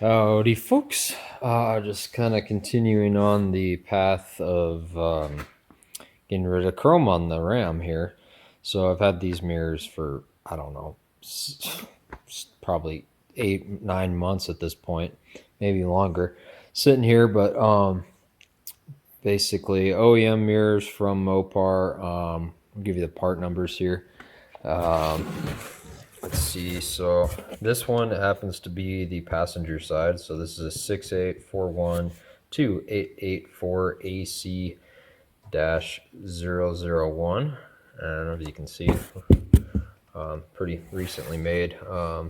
Howdy, folks. Just kind of continuing on the path of getting rid of chrome on the RAM here. So I've had these mirrors for, I don't know, probably 8, 9 months at this point, maybe longer, sitting here. But basically, OEM mirrors from Mopar. I'll give you the part numbers here. Um, let's see. So this one happens to be the passenger side. So this is a 684128884 AC dash 001. I don't know if you can see. Pretty recently made. Yeah,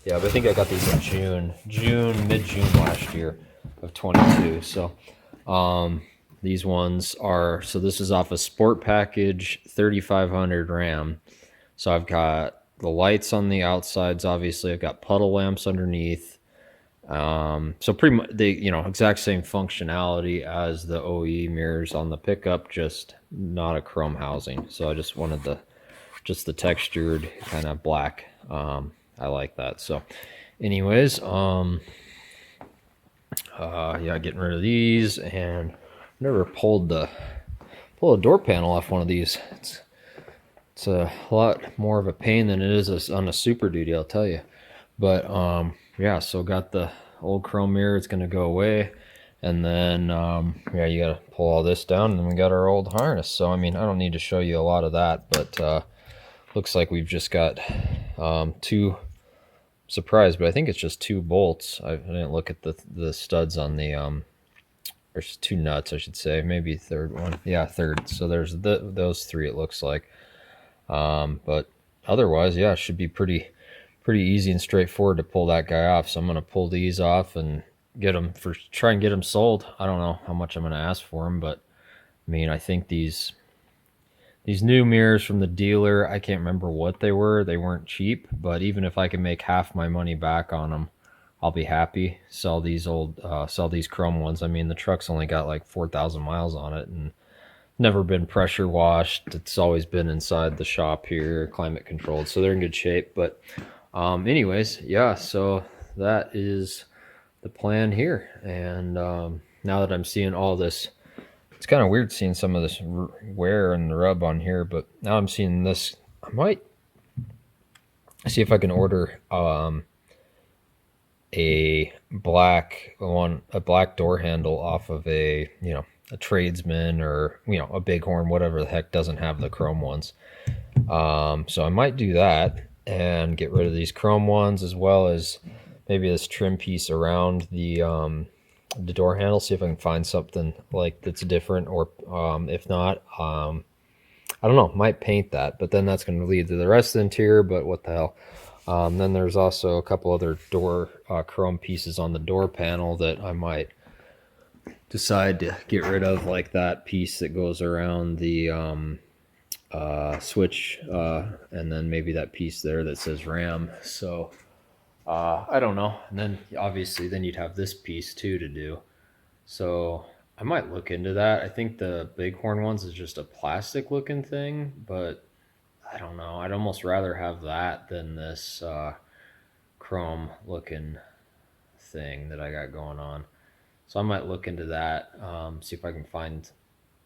but I think I got these in mid-June last year of 22. So these ones are, so this is off a Sport Package 3500 RAM. So I've got the lights on the outsides, obviously. I've got puddle lamps underneath. So pretty much the exact same functionality as the OE mirrors on the pickup, just not a chrome housing. So I just wanted the textured kind of black. I like that. So, anyways, yeah, getting rid of these, and never pull a door panel off one of these. It's a lot more of a pain than it is on a Super Duty, I'll tell you. But yeah, so got the old chrome mirror. It's gonna go away, and then yeah, you gotta pull all this down, and then we got our old harness. So I mean, I don't need to show you a lot of that, but looks like we've just got two. Surprised, but I think it's just two bolts. I didn't look at the studs on the there's two nuts, I should say, maybe third one. Yeah, third. So there's those three, it looks like. But otherwise, yeah, it should be pretty easy and straightforward to pull that guy off. So I'm gonna pull these off and try and get them sold. I don't know how much I'm gonna ask for them, but I mean, I think these new mirrors from the dealer, I can't remember what they were. They weren't cheap, but even if I can make half my money back on them, I'll be happy. Sell these chrome ones. I mean, the truck's only got like 4,000 miles on it and never been pressure washed. It's always been inside the shop here, climate controlled, so they're in good shape. But anyways, yeah, so that is the plan here. And now that I'm seeing all this, it's kind of weird seeing some of this wear and the rub on here, but now I'm seeing this. I might see if I can order a black door handle off of a tradesman, or a bighorn, whatever the heck doesn't have the chrome ones. So I might do that and get rid of these chrome ones, as well as maybe this trim piece around the door handle. See if I can find something like that's different, or if not, I don't know, might paint that, but then that's going to lead to the rest of the interior. But what the hell. Then there's also a couple other door chrome pieces on the door panel that I might decide to get rid of, like that piece that goes around the switch, and then maybe that piece there that says RAM. So I don't know. And then obviously then you'd have this piece too to do. So I might look into that. I think the Bighorn ones is just a plastic looking thing, but I don't know. I'd almost rather have that than this chrome looking thing that I got going on. So I might look into that, see if I can find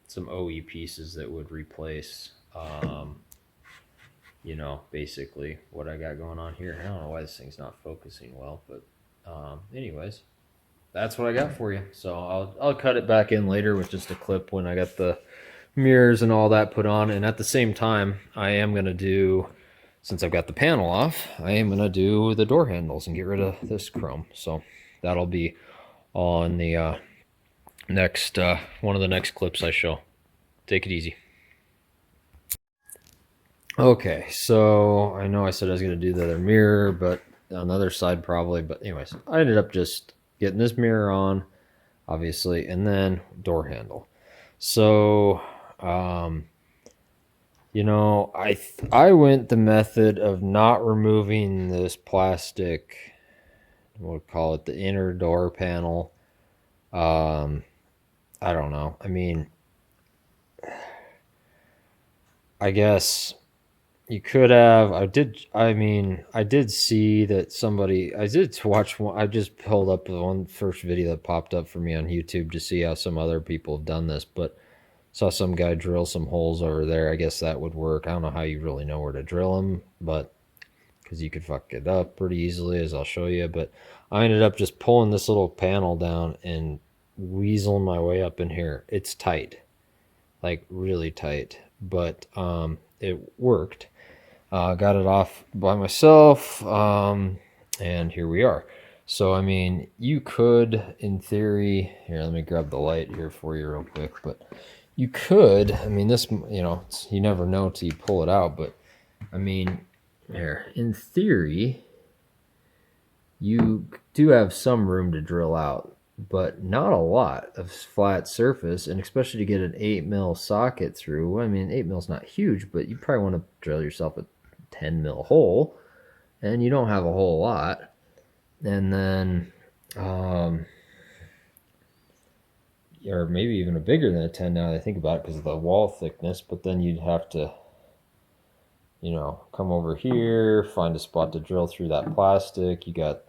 some OE pieces that would replace, basically what I got going on here. I don't know why this thing's not focusing well, but anyways, that's what I got for you. So I'll cut it back in later with just a clip when I got the mirrors and all that put on. And at the same time, I am going to do, since I've got the panel off, I am going to do the door handles and get rid of this chrome. So that'll be on the next one of the next clips I show. Take it easy. Okay, so I know I said I was going to do the other mirror, but on the other side probably. But anyways, I ended up just getting this mirror on, obviously, and then door handle. So I went the method of not removing this plastic, we'll call it the inner door panel. I don't know. I mean, I guess, You could have. I did see that somebody. I did watch one. I just pulled up the one first video that popped up for me on YouTube to see how some other people have done this, but saw some guy drill some holes over there. I guess that would work. I don't know how you really know where to drill them, but because you could fuck it up pretty easily, as I'll show you. But I ended up just pulling this little panel down and weaseling my way up in here. It's tight, like really tight, but it worked. Got it off by myself, and here we are. So, I mean, you could, in theory, here, let me grab the light here for you real quick, but you could, I mean, this, you know, you never know till you pull it out, but, I mean, here, in theory, you do have some room to drill out, but not a lot of flat surface, and especially to get an 8 mil socket through. I mean, 8 mil's not huge, but you probably want to drill yourself a 10 mil hole, and you don't have a whole lot. And then or maybe even a bigger than a 10 now that I think about it because of the wall thickness. But then you'd have to, you know, come over here, find a spot to drill through that plastic. You got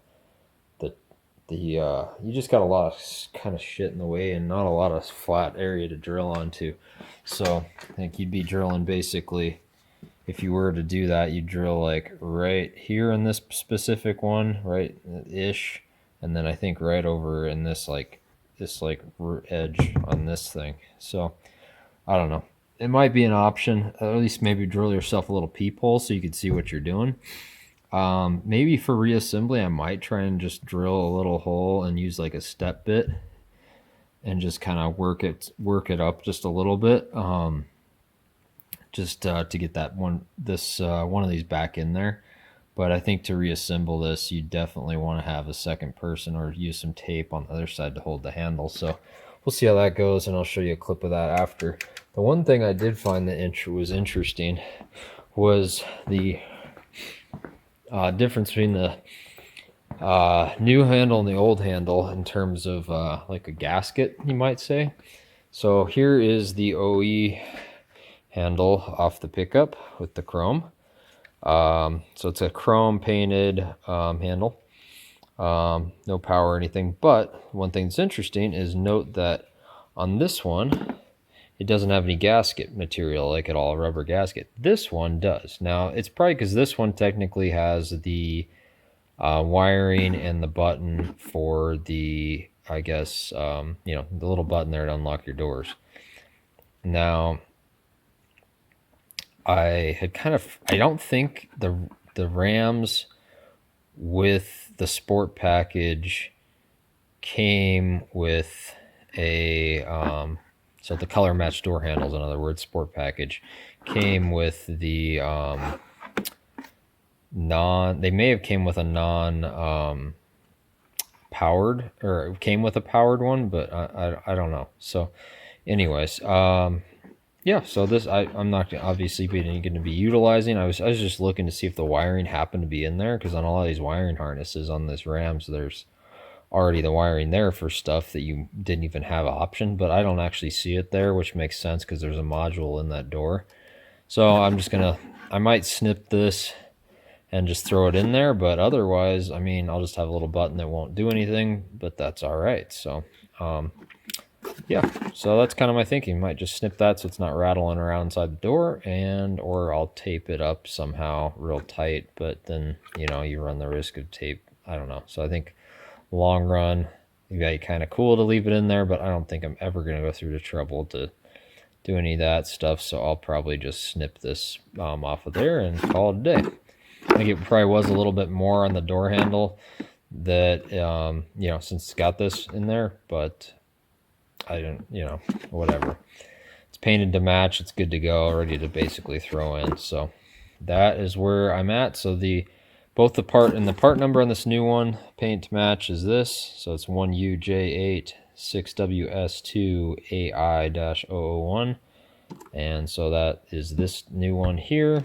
you just got a lot of kind of shit in the way and not a lot of flat area to drill onto. So I think you'd be drilling basically, if you were to do that, you'd drill like right here in this specific one, right ish, and then I think right over in this like edge on this thing. So I don't know. It might be an option. At least maybe drill yourself a little peephole so you can see what you're doing. Maybe for reassembly, I might try and just drill a little hole and use like a step bit and just kind of work it up just a little bit. Just to get that one of these back in there. But I think to reassemble this, you definitely want to have a second person or use some tape on the other side to hold the handle. So we'll see how that goes, and I'll show you a clip of that after. The one thing I did find that was interesting was the difference between the new handle and the old handle in terms of like a gasket, you might say. So here is the OE handle off the pickup with the chrome. So it's a chrome painted handle. No power or anything, but one thing that's interesting is note that on this one, it doesn't have any gasket material like at all, rubber gasket. This one does. Now, it's probably because this one technically has the wiring and the button for the, I guess, you know, the little button there to unlock your doors. Now, I don't think the Rams with the sport package came with a so the color matched door handles, in other words, sport package came with the they may have came with a non powered, or it came with a powered one, but I don't know. So anyways, yeah, so this I'm not obviously going to be utilizing. I was just looking to see if the wiring happened to be in there, because on a lot of these wiring harnesses on this Rams, there's already the wiring there for stuff that you didn't even have option, but I don't actually see it there, which makes sense because there's a module in that door. So I might snip this and just throw it in there, but otherwise, I mean, I'll just have a little button that won't do anything, but that's all right. So yeah, so that's kind of my thinking. Might just snip that so it's not rattling around inside the door, or I'll tape it up somehow real tight, but then, you know, you run the risk of tape. I don't know. So I think long run, it'd be kind of cool to leave it in there, but I don't think I'm ever going to go through the trouble to do any of that stuff. So I'll probably just snip this off of there and call it a day. I think it probably was a little bit more on the door handle that, you know, since it's got this in there, but I didn't, you know, whatever. It's painted to match. It's good to go, ready to basically throw in. So that is where I'm at. So both the part and the part number on this new one, paint to match, is this. So it's 1UJ8 6WS2 AI-001. And so that is this new one here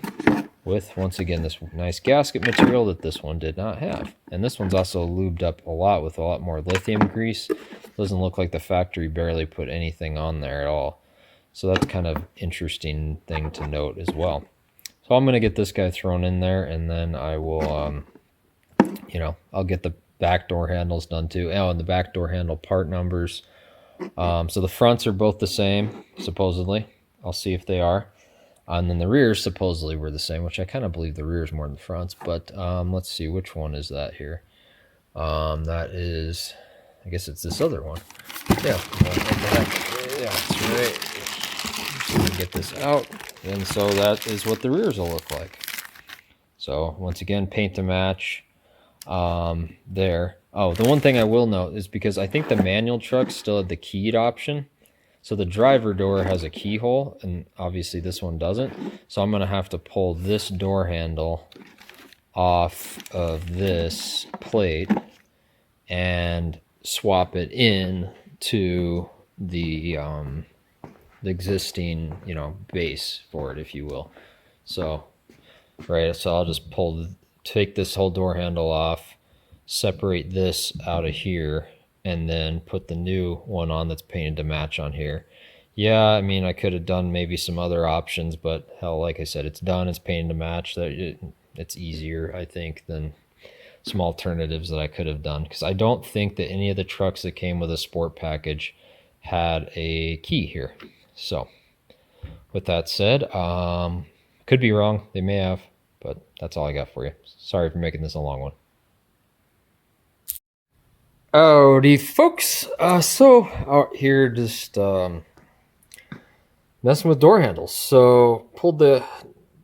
with, once again, this nice gasket material that this one did not have. And this one's also lubed up a lot with a lot more lithium grease. Doesn't look like the factory barely put anything on there at all. So that's kind of interesting thing to note as well. So I'm going to get this guy thrown in there, and then I will, I'll get the back door handles done too. Oh, and the back door handle part numbers. So the fronts are both the same, supposedly. I'll see if they are. And then the rears supposedly were the same, which I kind of believe the rears more than the fronts. But let's see, which one is that here? That is, I guess it's this other one. Yeah, that's right. So we get this out, and so that is what the rears will look like. So once again, paint to match. There. Oh, the one thing I will note is because I think the manual trucks still had the keyed option. So the driver door has a keyhole, and obviously this one doesn't. So I'm going to have to pull this door handle off of this plate and swap it in to the existing, base for it, if you will. So, right, so I'll just take this whole door handle off, separate this out of here, and then put the new one on that's painted to match on here. Yeah, I mean, I could have done maybe some other options, but hell, like I said, it's done, it's painted to match. It's easier, I think, than some alternatives that I could have done, because I don't think that any of the trucks that came with a sport package had a key here. So with that said, could be wrong, they may have, but that's all I got for you. Sorry for making this a long one. Howdy folks, so out here just messing with door handles. So pulled the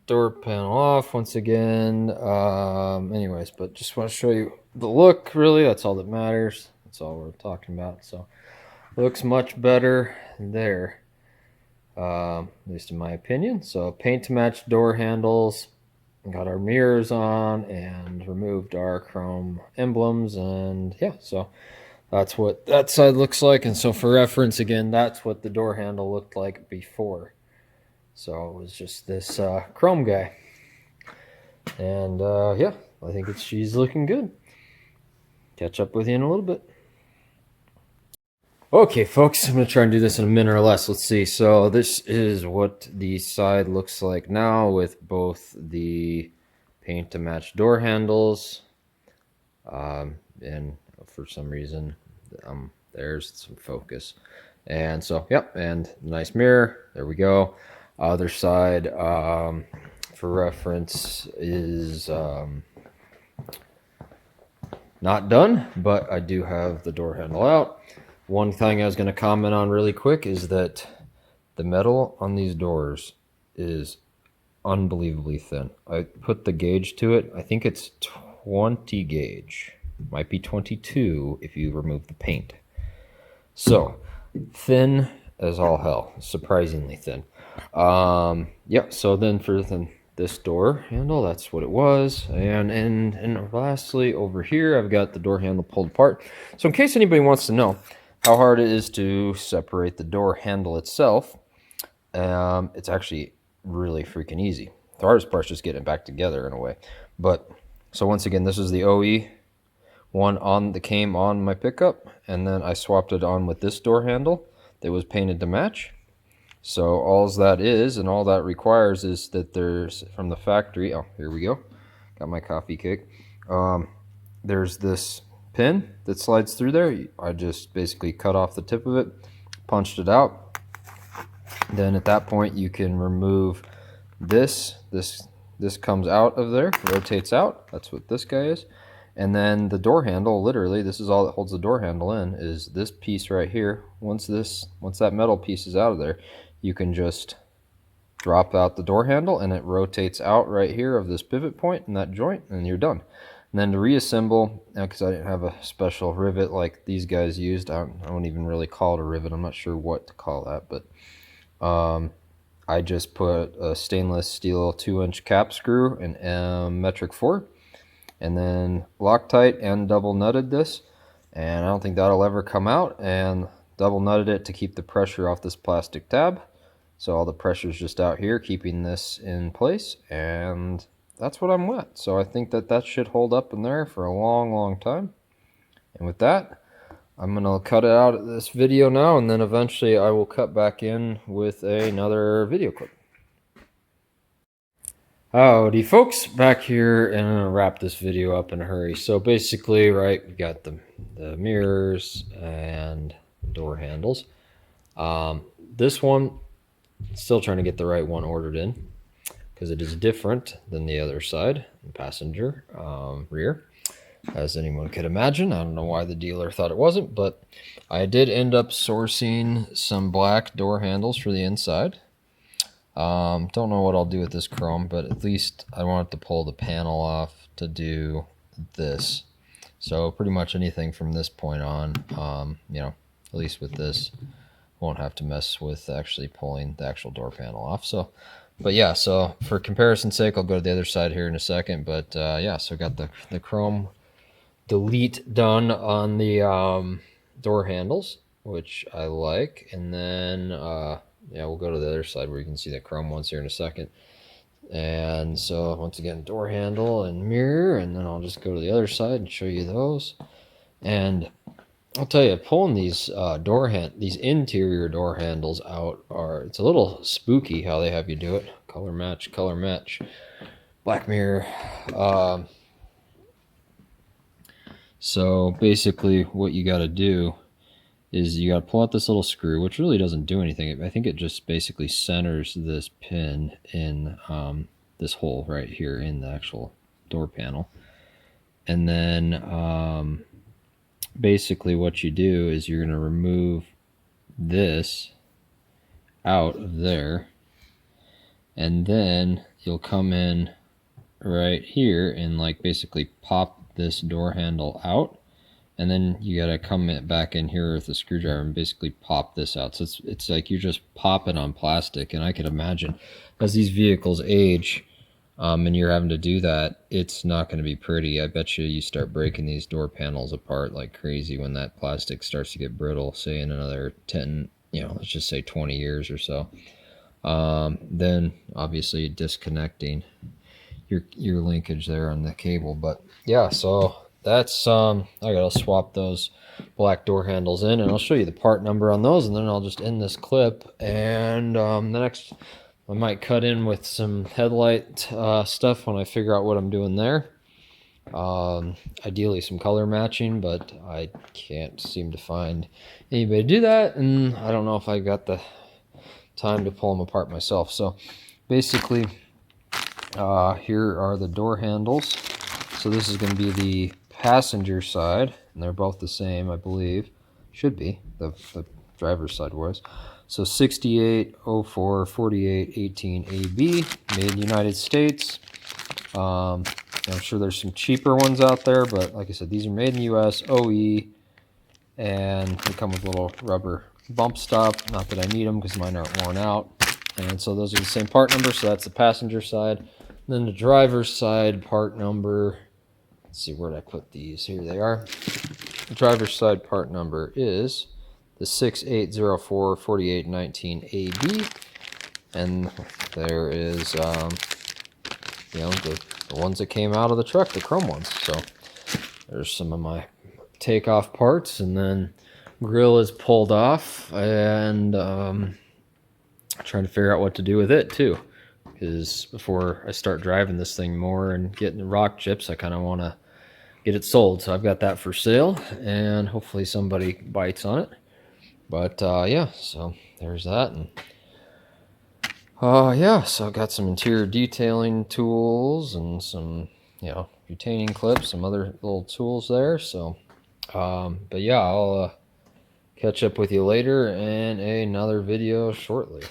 door panel off once again. Anyways, but just want to show you the look. Really, that's all that matters. That's all we're talking about. So looks much better there, at least in my opinion. So paint to match door handles. Got our mirrors on and removed our chrome emblems, and yeah, so that's what that side looks like. And so for reference again, that's what the door handle looked like before. So it was just this chrome guy. And yeah, I think she's looking good. Catch up with you in a little bit. Okay, folks, I'm going to try and do this in a minute or less. Let's see. So this is what the side looks like now with both the paint to match door handles. And for some reason, there's some focus. And so, yep, and nice mirror. There we go. Other side, for reference, is not done, but I do have the door handle out. One thing I was going to comment on really quick is that the metal on these doors is unbelievably thin. I put the gauge to it. I think it's 20 gauge. Might be 22 if you remove the paint. So thin as all hell. Surprisingly thin. Yeah, so then for this door handle, that's what it was. And lastly, over here, I've got the door handle pulled apart. So in case anybody wants to know how hard it is to separate the door handle itself, it's actually really freaking easy. The hardest part is just getting it back together in a way. But so once again, this is the OE one that came on my pickup, and then I swapped it on with this door handle that was painted to match. So all that is, and all that requires, is that there's from the factory. Oh, here we go. Got my coffee cake. There's this pin that slides through there. I just basically cut off the tip of it, punched it out. Then at that point you can remove this comes out of there, rotates out. That's what this guy is. And then the door handle, literally, this is all that holds the door handle in, is this piece right here. Once that metal piece is out of there, you can just drop out the door handle and it rotates out right here of this pivot point in that joint, and you're done. And then to reassemble, because I didn't have a special rivet like these guys used, I don't even really call it a rivet. I'm not sure what to call that, but I just put a stainless steel 2-inch cap screw and metric 4, and then Loctite and double nutted this, and I don't think that'll ever come out, and double nutted it to keep the pressure off this plastic tab. So all the pressure is just out here keeping this in place, and that's what I'm with. So I think that should hold up in there for a long time. And with that, I'm gonna cut it out of this video now, and then eventually I will cut back in with another video clip. Howdy folks, back here, and I'm gonna wrap this video up in a hurry. So basically, right, we got the mirrors and door handles. This one, still trying to get the right one ordered in because it is different than the other side, passenger rear, as anyone could imagine. I don't know why the dealer thought it wasn't, but I did end up sourcing some black door handles for the inside. Don't know what I'll do with this chrome, but at least I wanted to pull the panel off to do this. So pretty much anything from this point on, you know, at least with this, won't have to mess with actually pulling the actual door panel off. So, but yeah, so for comparison's sake, I'll go to the other side here in a second. But yeah, so got the chrome delete done on the door handles, which I like, and then yeah, we'll go to the other side where you can see the chrome ones here in a second. And so once again, door handle and mirror, and then I'll just go to the other side and show you those. And I'll tell you, pulling these these interior door handles out it's a little spooky how they have you do it. Color match, black mirror. So basically what you got to do is you got to pull out this little screw, which really doesn't do anything. I think it just basically centers this pin in this hole right here in the actual door panel. And then basically what you do is you're going to remove this out of there, and then you'll come in right here and like basically pop this door handle out. And then you gotta come back in here with a screwdriver and basically pop this out. So it's like you just pop it on plastic. And I can imagine as these vehicles age, and you're having to do that, it's not going to be pretty. I bet you start breaking these door panels apart like crazy when that plastic starts to get brittle. Say in another 10, you know, let's just say 20 years or so. Then obviously disconnecting your linkage there on the cable. But yeah, so that's I gotta swap those black door handles in, and I'll show you the part number on those, and then I'll just end this clip. And the next, I might cut in with some headlight stuff when I figure out what I'm doing there. Ideally some color matching, but I can't seem to find anybody to do that, and I don't know if I got the time to pull them apart myself. So basically here are the door handles. So this is going to be the passenger side, and they're both the same, I believe. Should be. The driver's side was. So 6804 4818 AB, made in the United States. I'm sure there's some cheaper ones out there, but like I said, these are made in the US, OE, and they come with a little rubber bump stop. Not that I need them because mine aren't worn out. And so those are the same part number, so that's the passenger side. And then the driver's side part number, let's see, where did I put these? Here they are. The driver's side part number is the 6804 4819 AB. And there is, you know, the ones that came out of the truck, the chrome ones. So there's some of my takeoff parts, and then grill is pulled off, and trying to figure out what to do with it too, because before I start driving this thing more and getting the rock chips, I kind of want to get it sold. So I've got that for sale, and hopefully somebody bites on it. But yeah, so there's that. And yeah, so I've got some interior detailing tools and some, you know, retaining clips, some other little tools there. So but yeah, I'll catch up with you later in another video shortly.